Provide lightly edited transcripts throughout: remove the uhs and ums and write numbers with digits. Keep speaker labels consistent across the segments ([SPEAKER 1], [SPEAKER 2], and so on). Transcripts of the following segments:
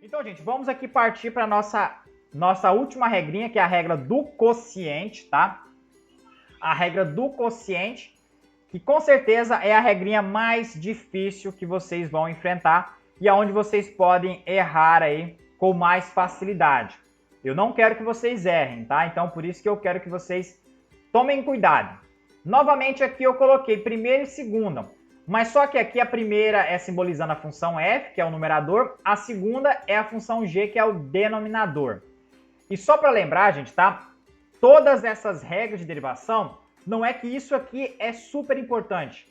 [SPEAKER 1] Então, gente, vamos aqui partir para nossa última regrinha, que é a regra do quociente, tá? A regra do quociente, que com certeza é a regrinha mais difícil que vocês vão enfrentar e aonde vocês podem errar aí com mais facilidade. Eu não quero que vocês errem, tá? Então, por isso que eu quero que vocês tomem cuidado. Novamente, aqui eu coloquei primeira e segunda. Mas só que aqui a primeira é simbolizando a função f, que é o numerador, a segunda é a função g, que é o denominador. E só para lembrar, gente, tá? Todas essas regras de derivação, não é que isso aqui é super importante.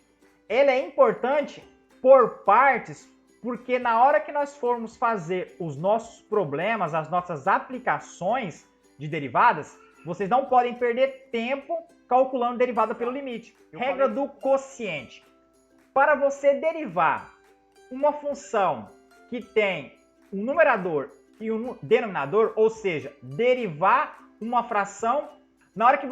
[SPEAKER 1] Ele é importante por partes, porque na hora que nós formos fazer os nossos problemas, as nossas aplicações de derivadas, vocês não podem perder tempo calculando derivada pelo limite. Regra do quociente. Para você derivar uma função que tem um numerador e um denominador, ou seja, derivar uma fração, na hora que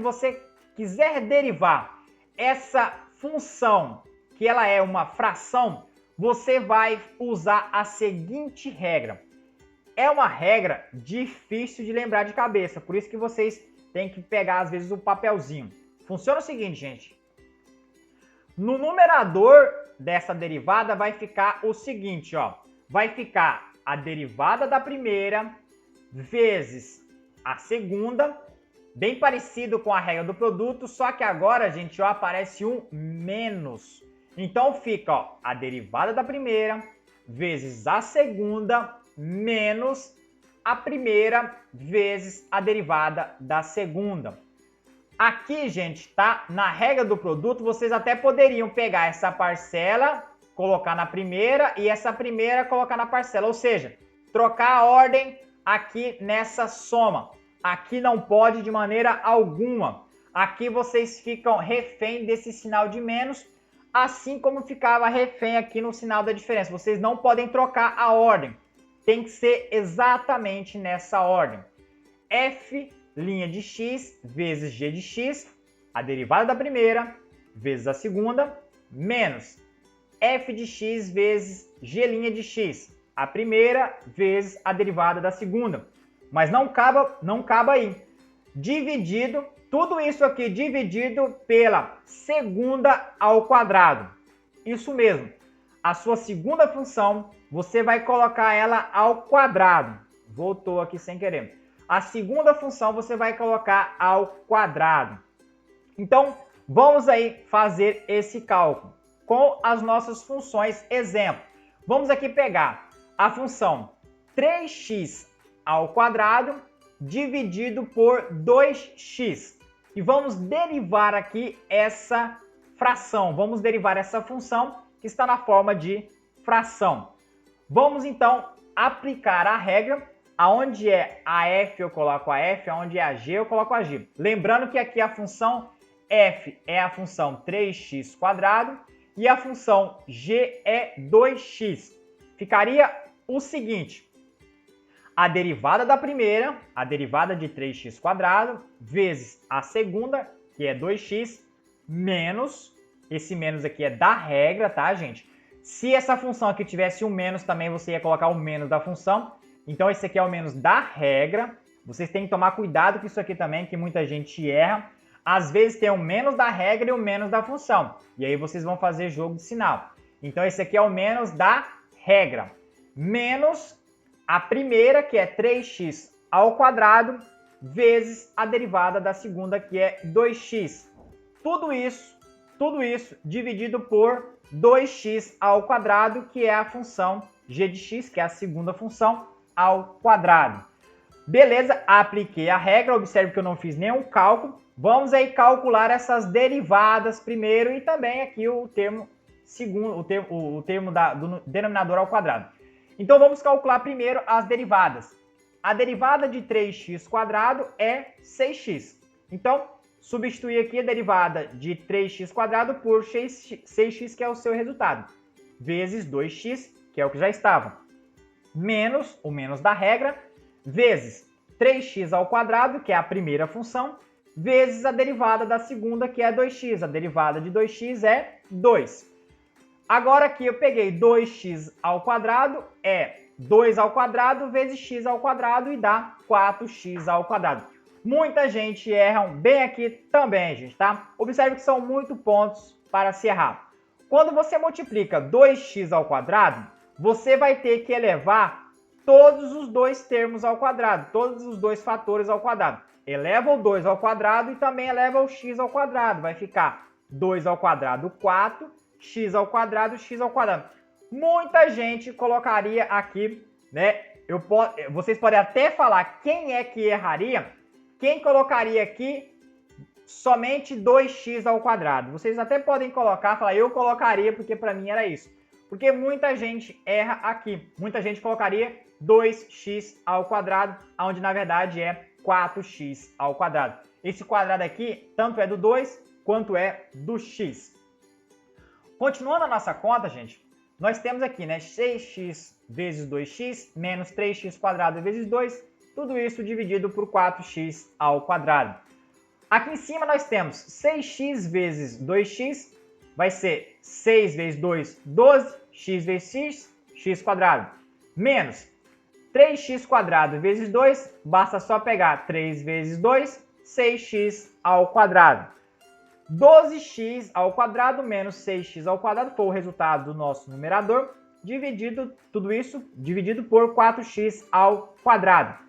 [SPEAKER 1] você quiser derivar essa função, que ela é uma fração, você vai usar a seguinte regra. É uma regra difícil de lembrar de cabeça, por isso que vocês têm que pegar às vezes o papelzinho. Funciona o seguinte, gente. No numerador dessa derivada vai ficar o seguinte, ó. Vai ficar a derivada da primeira vezes a segunda, bem parecido com a regra do produto, só que agora, gente, ó, aparece um menos. Então fica, ó, a derivada da primeira vezes a segunda menos a primeira vezes a derivada da segunda. Aqui, gente, tá? Na regra do produto, vocês até poderiam pegar essa parcela, colocar na primeira e essa primeira colocar na parcela. Ou seja, trocar a ordem aqui nessa soma. Aqui não pode de maneira alguma. Aqui vocês ficam refém desse sinal de menos, assim como ficava refém aqui no sinal da diferença. Vocês não podem trocar a ordem. Tem que ser exatamente nessa ordem. F' de x vezes g de x, a derivada da primeira vezes a segunda, menos f de x vezes g' de x, a primeira vezes a derivada da segunda. Mas não acaba aí. Dividido, tudo isso aqui dividido pela segunda ao quadrado. Isso mesmo. A sua segunda função, você vai colocar ela ao quadrado. Voltou aqui sem querer. A segunda função você vai colocar ao quadrado. Então, vamos aí fazer esse cálculo com as nossas funções. Exemplo, vamos aqui pegar a função 3x ao quadrado dividido por 2x. E vamos derivar aqui essa fração. Vamos derivar essa função que está na forma de fração. Vamos então aplicar a regra. Aonde é a f eu coloco a f, aonde é a g eu coloco a g. Lembrando que aqui a função f é a função 3x² e a função g é 2x. Ficaria o seguinte, a derivada da primeira, a derivada de 3x² vezes a segunda, que é 2x, menos, esse menos aqui é da regra, tá, gente? Se essa função aqui tivesse um menos também, você ia colocar o menos da função. Então, esse aqui é o menos da regra. Vocês têm que tomar cuidado com isso aqui também, que muita gente erra. Às vezes tem o menos da regra e o menos da função. E aí vocês vão fazer jogo de sinal. Então, esse aqui é o menos da regra. Menos a primeira, que é 3x ao quadrado, vezes a derivada da segunda, que é 2x. Tudo isso dividido por 2x ao quadrado, que é a função g de x, que é a segunda função, ao quadrado. Beleza, apliquei a regra, observe que eu não fiz nenhum cálculo. Vamos aí calcular essas derivadas primeiro e também aqui o termo segundo, o termo do denominador ao quadrado. Então vamos calcular primeiro as derivadas. A derivada de 3x² é 6x. Então, substituir aqui a derivada de 3x² por 6x, que é o seu resultado, vezes 2x, que é o que já estava. Menos o menos da regra, vezes 3x ao quadrado, que é a primeira função, vezes a derivada da segunda, que é 2x. A derivada de 2x é 2. Agora aqui eu peguei 2x ao quadrado, é 2 ao quadrado vezes x ao quadrado e dá 4x ao quadrado. Muita gente erra bem aqui também, gente, tá? Observe que são muitos pontos para se errar. Quando você multiplica 2x ao quadrado, você vai ter que elevar todos os dois termos ao quadrado, todos os dois fatores ao quadrado. Eleva o 2 ao quadrado e também eleva o x ao quadrado. Vai ficar 2 ao quadrado, 4, x ao quadrado, x ao quadrado. Muita gente colocaria aqui, né? Vocês podem até falar quem é que erraria, quem colocaria aqui somente 2x ao quadrado. Vocês até podem colocar, falar eu colocaria porque para mim era isso. Porque muita gente erra aqui. Muita gente colocaria 2x ao quadrado, onde na verdade é 4x ao quadrado. Esse quadrado aqui tanto é do 2 quanto é do x. Continuando a nossa conta, gente, nós temos aqui, né, 6x vezes 2x menos 3x quadrado vezes 2, tudo isso dividido por 4x ao quadrado. Aqui em cima nós temos 6x vezes 2x, vai ser 6 vezes 2, 12, x vezes x, x quadrado, menos 3x quadrado vezes 2, basta só pegar 3 vezes 2, 6x ao quadrado. 12x ao quadrado menos 6x ao quadrado foi o resultado do nosso numerador, tudo isso dividido por 4x ao quadrado.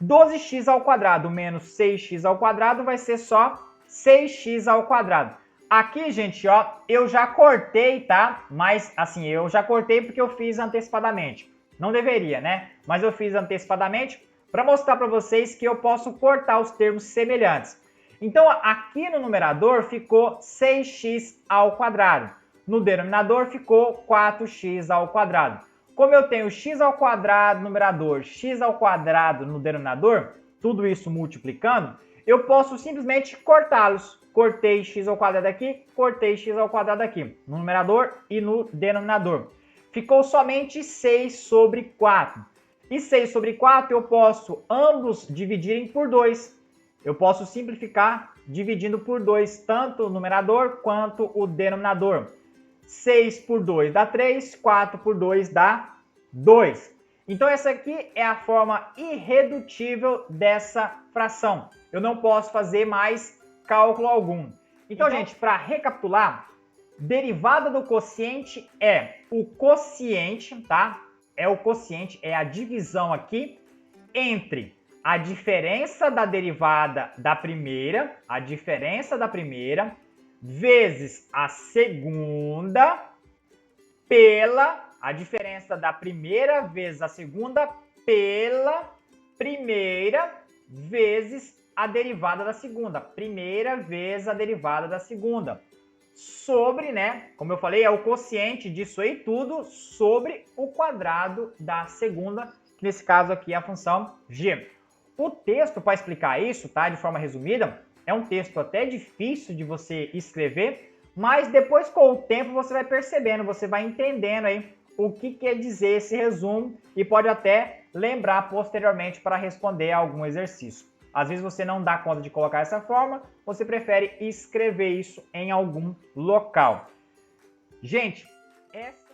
[SPEAKER 1] 12x ao quadrado menos 6x ao quadrado vai ser só 6x ao quadrado. Aqui, gente, ó, eu já cortei, tá? Mas, assim, eu já cortei porque eu fiz antecipadamente. Não deveria, né? Mas eu fiz antecipadamente para mostrar para vocês que eu posso cortar os termos semelhantes. Então, aqui no numerador ficou 6x ao quadrado. No denominador ficou 4x ao quadrado. Como eu tenho x ao quadrado no numerador, x ao quadrado no denominador, tudo isso multiplicando, eu posso simplesmente cortá-los. Cortei x ao quadrado aqui, cortei x ao quadrado aqui, no numerador e no denominador. Ficou somente 6 sobre 4. E 6 sobre 4 eu posso ambos dividirem por 2. Eu posso simplificar dividindo por 2, tanto o numerador quanto o denominador. 6 por 2 dá 3, 4 por 2 dá 2. Então essa aqui é a forma irredutível dessa fração. Eu não posso fazer mais cálculo algum. Então, gente, para recapitular, derivada do quociente é o quociente, tá? É o quociente, é a divisão aqui entre a diferença da derivada da primeira, vezes a segunda, pela a diferença da primeira vezes a segunda, pela primeira vezes a derivada da segunda. Primeira vezes a derivada da segunda. Sobre, né, como eu falei, é o quociente disso aí tudo sobre o quadrado da segunda, que nesse caso aqui é a função g. O texto para explicar isso, tá, de forma resumida, é um texto até difícil de você escrever, mas depois com o tempo você vai percebendo, você vai entendendo aí o que quer dizer esse resumo e pode até lembrar posteriormente para responder a algum exercício. Às vezes você não dá conta de colocar essa forma, você prefere escrever isso em algum local. Gente, essa